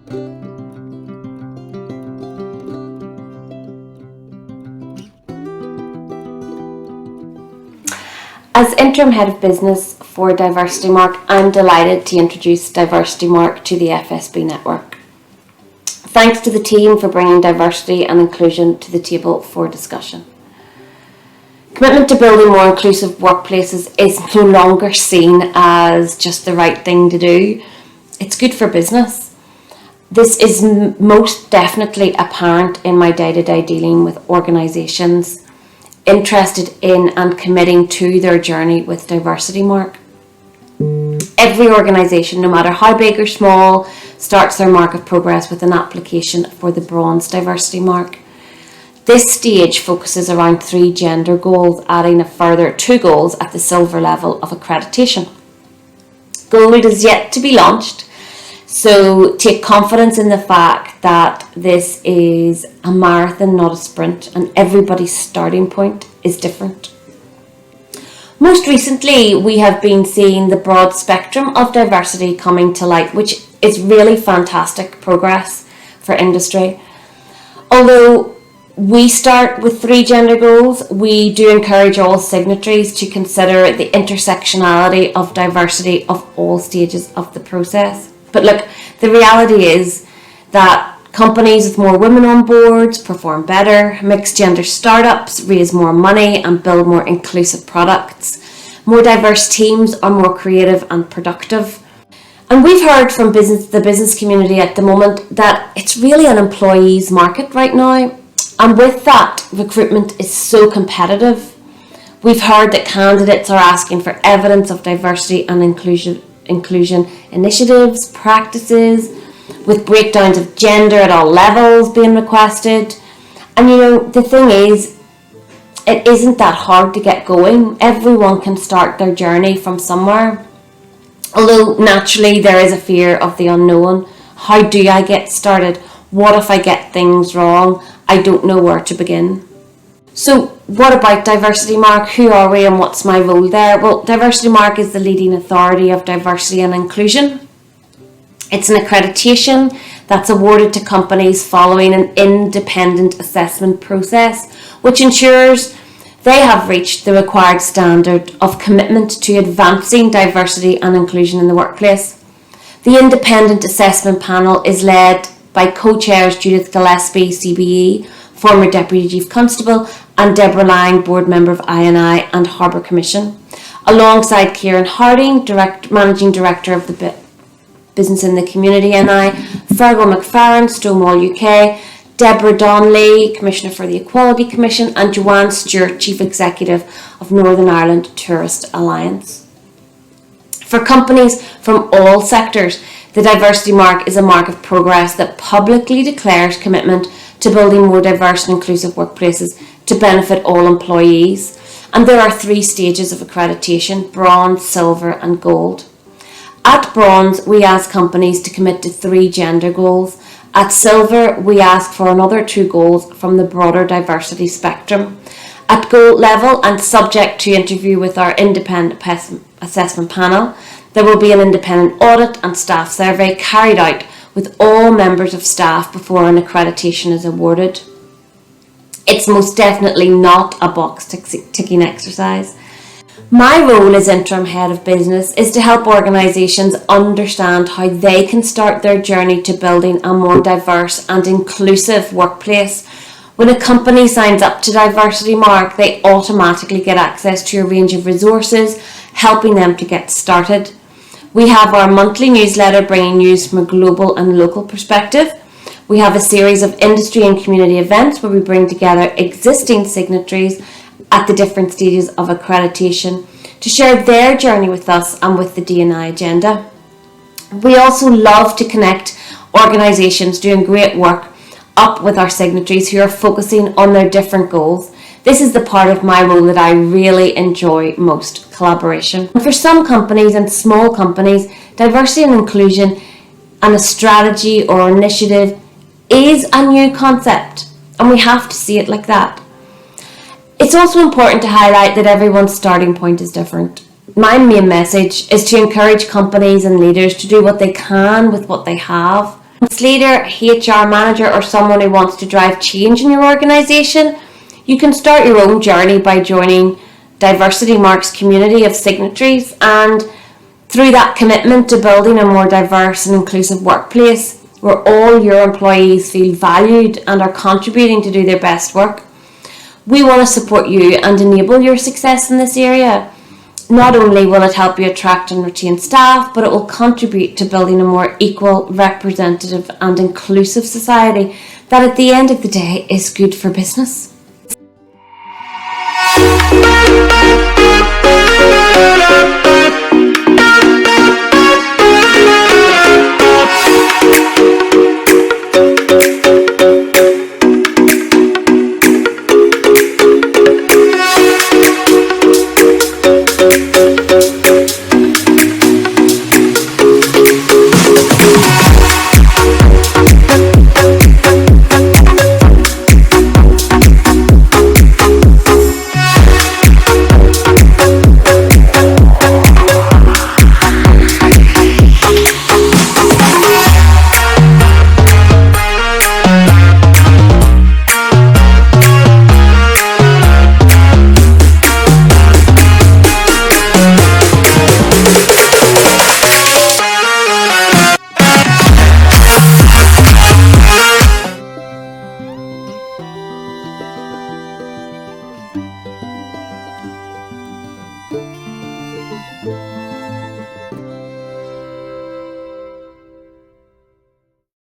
As Interim Head of Business for Diversity Mark, I'm delighted to introduce Diversity Mark to the FSB network. Thanks to the team for bringing diversity and inclusion to the table for discussion. Commitment to building more inclusive workplaces is no longer seen as just the right thing to do. It's good for business. This is most definitely apparent in my day-to-day dealing with organisations interested in and committing to their journey with Diversity Mark. Every organisation, no matter how big or small, starts their mark of progress with an application for the Bronze Diversity Mark. This stage focuses around 3 gender goals, adding a further 2 goals at the silver level of accreditation. Gold is yet to be launched, so take confidence in the fact that this is a marathon, not a sprint, and everybody's starting point is different. Most recently, we have been seeing the broad spectrum of diversity coming to light, which is really fantastic progress for industry. Although we start with 3 gender goals, we do encourage all signatories to consider the intersectionality of diversity of all stages of the process. But look, the reality is that companies with more women on boards perform better, mixed gender startups raise more money and build more inclusive products. More diverse teams are more creative and productive. And we've heard from the business community at the moment that it's really an employee's market right now. And with that, recruitment is so competitive. We've heard that candidates are asking for evidence of diversity and inclusion initiatives, practices, with breakdowns of gender at all levels being requested. And the thing is, it isn't that hard to get going. Everyone can start their journey from somewhere. Although naturally there is a fear of the unknown. How do I get started? What if I get things wrong? I don't know where to begin. So what about Diversity Mark? Who are we and what's my role there? Well, Diversity Mark is the leading authority of diversity and inclusion. It's an accreditation that's awarded to companies following an independent assessment process, which ensures they have reached the required standard of commitment to advancing diversity and inclusion in the workplace. The independent assessment panel is led by co-chairs Judith Gillespie, CBE, former Deputy Chief Constable, and Deborah Lang, board member of INI and Harbour Commission, alongside Kieran Harding, Managing Director of the Business in the Community NI, Fergal McFarren, Stonewall UK, Deborah Donnelly, Commissioner for the Equality Commission, and Joanne Stewart, Chief Executive of Northern Ireland Tourist Alliance. For companies from all sectors, the Diversity Mark is a mark of progress that publicly declares commitment to building more diverse and inclusive workplaces to benefit all employees. And there are 3 stages of accreditation: bronze, silver and gold. At bronze, we ask companies to commit to 3 gender goals. At silver, we ask for another 2 goals from the broader diversity spectrum. At gold level, and subject to interview with our independent assessment panel, there will be an independent audit and staff survey carried out with all members of staff before an accreditation is awarded. It's most definitely not a box ticking exercise. My role as Interim Head of Business is to help organisations understand how they can start their journey to building a more diverse and inclusive workplace. When a company signs up to Diversity Mark, they automatically get access to a range of resources, helping them to get started. We have our monthly newsletter bringing news from a global and local perspective. We have a series of industry and community events where we bring together existing signatories at the different stages of accreditation to share their journey with us and with the D&I agenda. We also love to connect organisations doing great work up with our signatories who are focusing on their different goals. This is the part of my role that I really enjoy most: collaboration. And for some companies and small companies, diversity and inclusion and a strategy or initiative is a new concept, and we have to see it like that. It's also important to highlight that everyone's starting point is different. My main message is to encourage companies and leaders to do what they can with what they have. As leader, HR manager, or someone who wants to drive change in your organisation, you can start your own journey by joining Diversity Mark's community of signatories, and through that commitment to building a more diverse and inclusive workplace where all your employees feel valued and are contributing to do their best work. We want to support you and enable your success in this area. Not only will it help you attract and retain staff, but it will contribute to building a more equal, representative and inclusive society that at the end of the day is good for business.